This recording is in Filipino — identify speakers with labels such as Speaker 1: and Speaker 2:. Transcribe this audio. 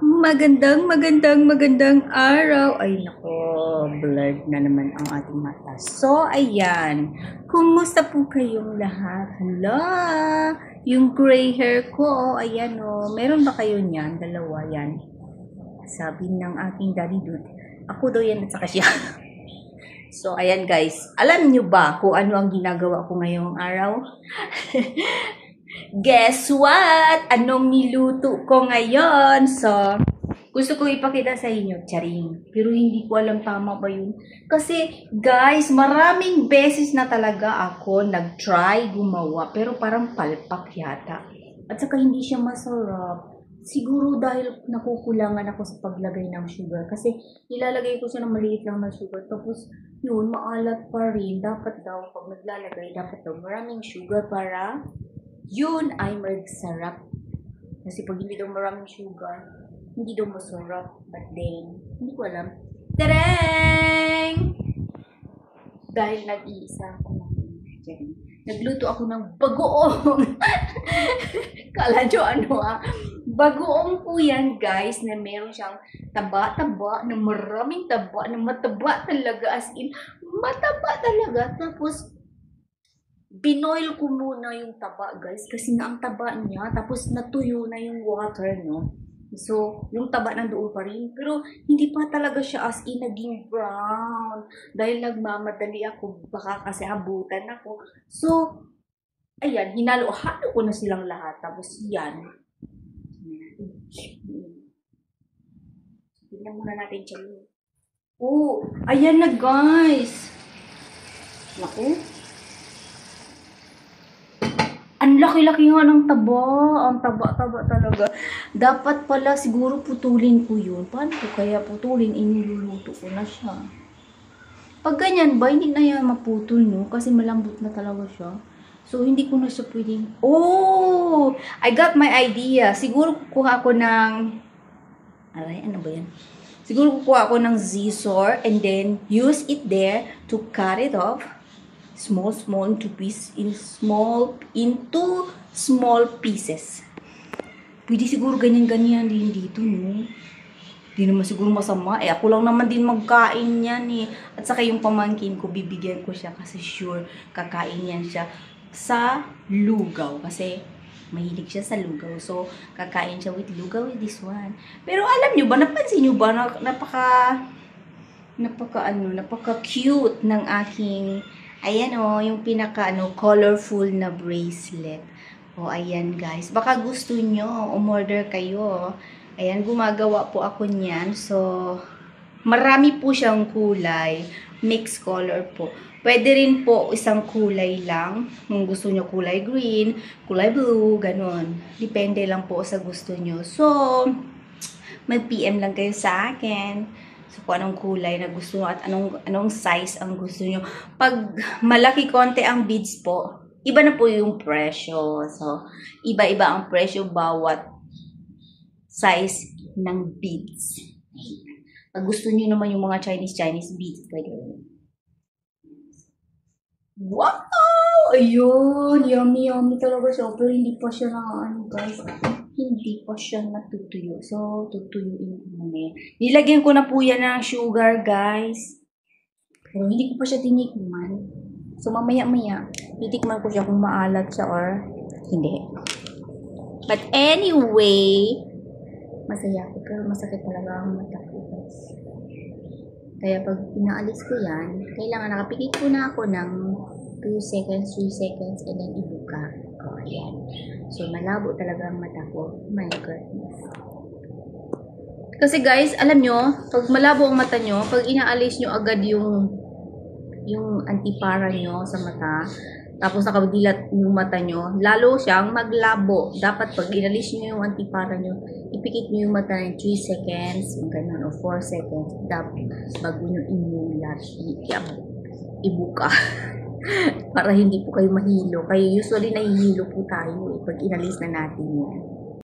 Speaker 1: Magandang araw. Ay nako, blurred na naman ang ating mata. So, ayan. Kumusta po kayong lahat? Hala, yung gray hair ko, ayan o. Meron ba kayo niyan? Dalawa yan. Sabi ng aking daddy dude. Ako daw yan at saka siya. So, ayan guys. Alam nyo ba kung ano ang ginagawa ko ngayong araw? Guess what? Anong niluto ko ngayon? So, gusto ko ipakita sa inyo, charing. Pero hindi ko alam tama ba yun. Kasi, guys, maraming beses na talaga ako nag-try gumawa. Pero parang palpak yata. At saka hindi siya masarap. Siguro dahil nakukulangan ako sa paglagay ng sugar. Kasi nilalagay ko siya ng maliit lang na sugar. Tapos, yun, maalat pa rin. Dapat daw, pag naglalagay, dapat daw maraming sugar para yun ay magsarap. Kasi pag hindi daw maraming sugar, hindi daw masarap. But then, hindi ko alam. Tarang! Dahil nag-iisa ako ng nagluto ako ng bagoong. Kala nyo ano bagoong po yan guys, na meron siyang taba-taba, na maraming taba, na mataba talaga, as in, mataba talaga. Tapos, binoil ko muna yung taba guys, kasi nga ang taba niya, tapos natuyo na yung water, no? So, yung taba nandoon pa rin, pero hindi pa talaga siya as in naging brown. Dahil nagmamadali ako, baka kasi abutan ako. So, ayan, hinalo-halo ko na silang lahat. Tapos yan. Tignan muna natin siya. Oh, ayan na guys. Naku. Ang laki-laki nga ng taba. Ang taba-taba talaga. Dapat pala siguro putulin ko yun. Paano ko kaya putulin? Iniluluto ko na siya. Pag ganyan ba, hindi na yan maputol, no? Kasi malambot na talaga siya. So, hindi ko na siya pwedeng... Oh! I got my idea. Siguro kukuha ako ng... Aray, ano ba yan? Siguro kukuha ako ng scissor and then use it there to cut it off. Small into small pieces. Pwede siguro ganyan-ganyan din dito, no? Di naman siguro masama. Eh, ako lang naman din magkain yan, eh. At saka yung pamangkin ko, bibigyan ko siya kasi sure, kakain yan siya sa lugaw. Kasi mahilig siya sa lugaw. So, kakain siya with lugaw with this one. Pero alam nyo ba, napansin nyo ba, napaka cute ng aking... Ayan o, yung pinaka colorful na bracelet. O, ayan guys. Baka gusto nyo, umorder kayo. Ayan, gumagawa po ako niyan. So, marami po siyang kulay. Mixed color po. Pwede rin po isang kulay lang. Kung gusto nyo kulay green, kulay blue, ganun. Depende lang po sa gusto nyo. So, mag-PM lang kayo sa akin. So, kung anong kulay na gusto nyo at anong size ang gusto nyo. Pag malaki konti ang beads po, iba na po yung presyo. So, iba-iba ang presyo bawat size ng beads. Pag gusto nyo naman yung mga Chinese beads, pwede rin. Wow! Ayun! Yummy talaga siya. Pero hindi pa siya guys. Hindi pa siya natutuyo. So, tutuyuin ko muna yan. Nilagyan ko na po yan ng sugar, guys. Pero hindi ko pa siya tinikman. So, mamaya-maya, titikman ko siya kung maalat siya or hindi. But anyway, masaya ako. Pero masakit talaga ang mata ko, guys. Kaya pag pinaalis ko yan, kailangan nakapikit ko na ako ng 2 seconds, 3 seconds, and then ibuka. Oh, ayan. So, malabo talaga ang mata ko. My goodness. Kasi guys, alam nyo, pag malabo ang mata nyo, pag inaalis nyo agad yung antipara nyo sa mata, tapos nakadilat yung mata nyo, lalo siyang maglabo. Dapat pag inalis nyo yung antipara nyo, ipikit nyo yung mata ng 3 seconds, yung ganun, o 4 seconds, dapat bago nyo imulat, ibuka. Para hindi po kayo mahilo. Kaya usually nahihilo po tayo pag inalis na natin yan.